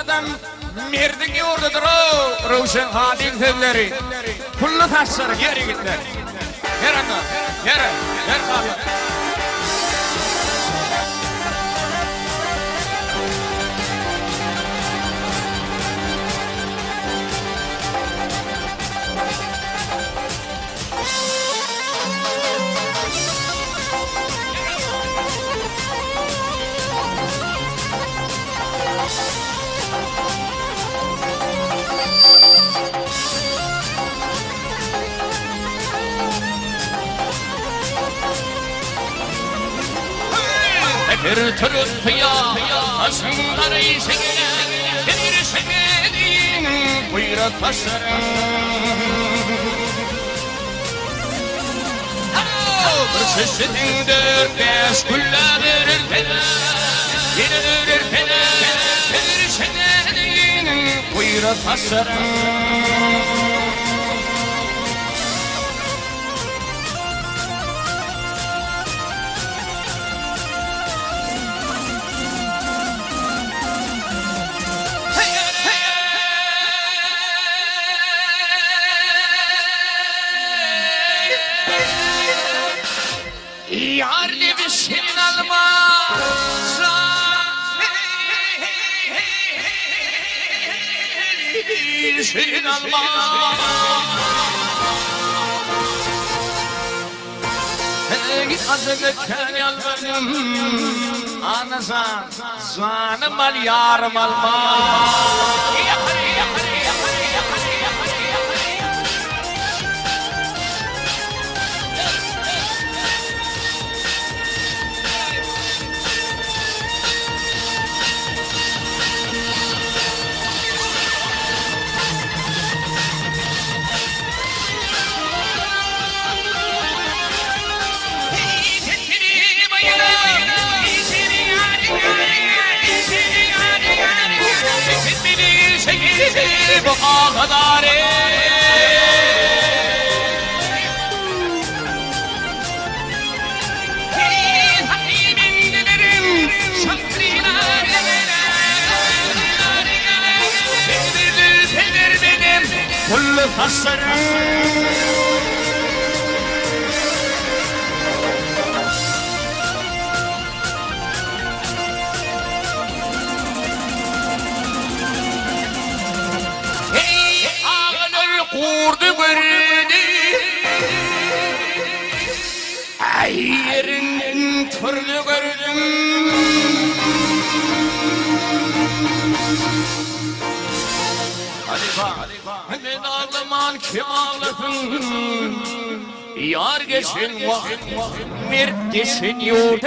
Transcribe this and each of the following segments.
adam merdin yordadır o Ruşen Hadin tevleri kullu taşları geri gitler yer anda yer kaldı bir türlü aşklar işine bir şekilin buyurat taşlarım bir çeşidin dört beş güller verir fena yenilir fena bir şekilin buyurat taşlarım Yarlı bir senin almazsa senin almaz git azıcık yalvarım anazan zanım al yarım almaz bu ağaları Hakimin dilerim şakrılar Pedir benim kullu tasarım Kurdu gördü Ayyerin türlü gördüm Ben ağlaman kim ağlasın Yar geçin vakit Mert geçin yurt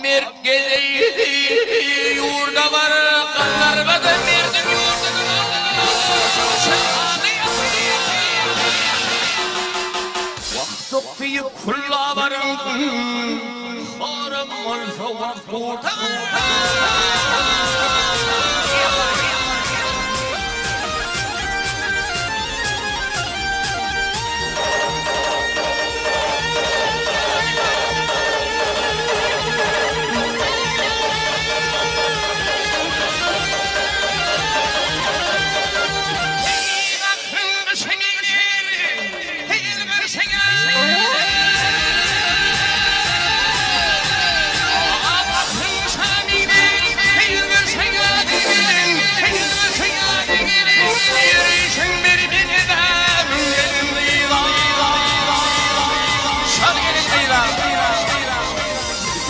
Mert geleydi yurda var kanlar beden Mert'in yurduna Vaktık deyip kulla varım Haram olsa vaktuta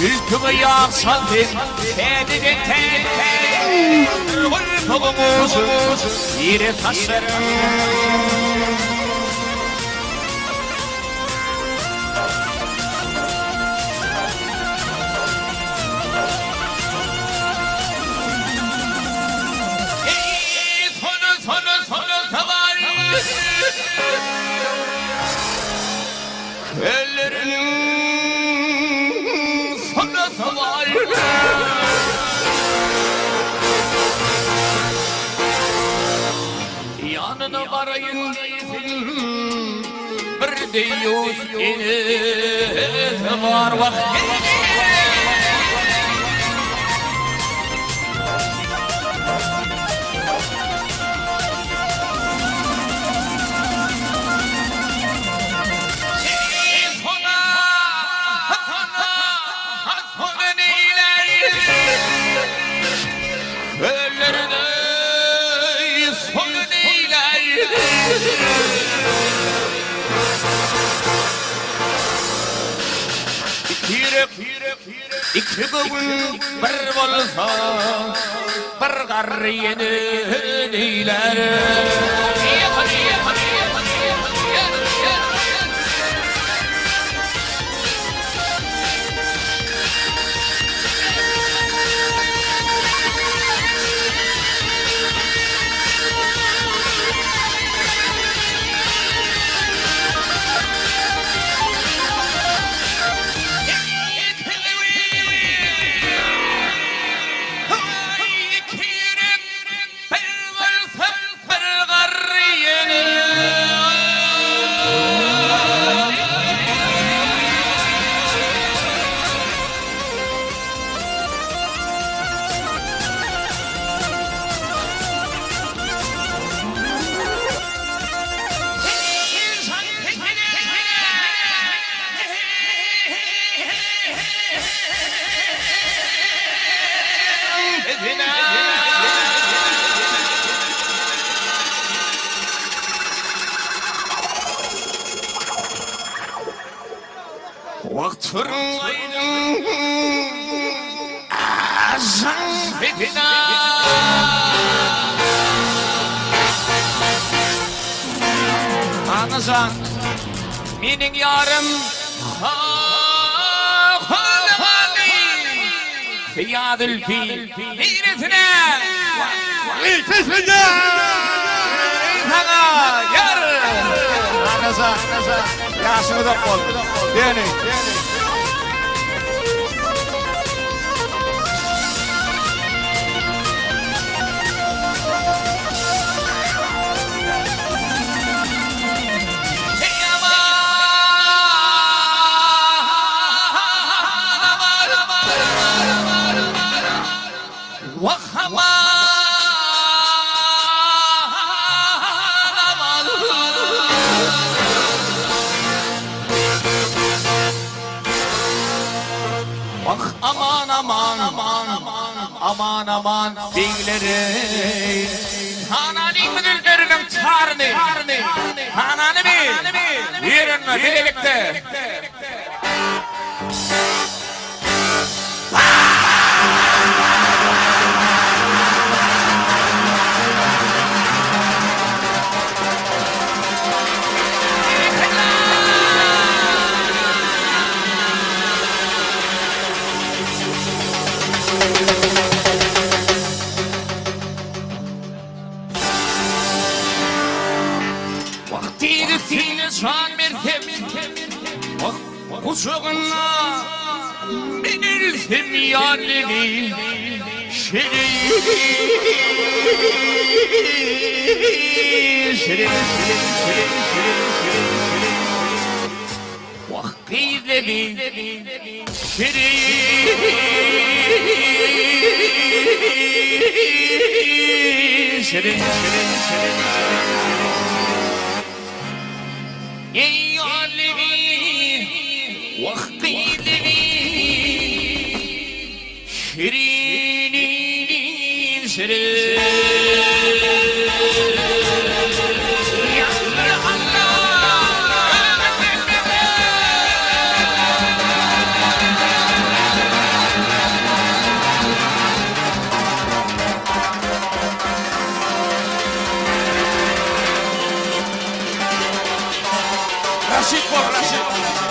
Ülkümü yaksaldım, kendine tek Vurduğumuzu yere taşlarım Yanına varayım bir deyus var vakti. İki bugün bir bolsa bir garry yeni deyler. Vaktın aydın azan fitna anazan mening yarım Fiyadül fil miretine iltisine sana yar anazan yaşını da kol dene Aman beyleri Hananing müdürlerinin çağrını Hananı bil Yerinme birlikte Can mertem Kucağına binilsin yâlini Şirin Vaktiyle bir Şirin Ey alemi vaktiyle şirinin şirin Ya Raşit var Raşit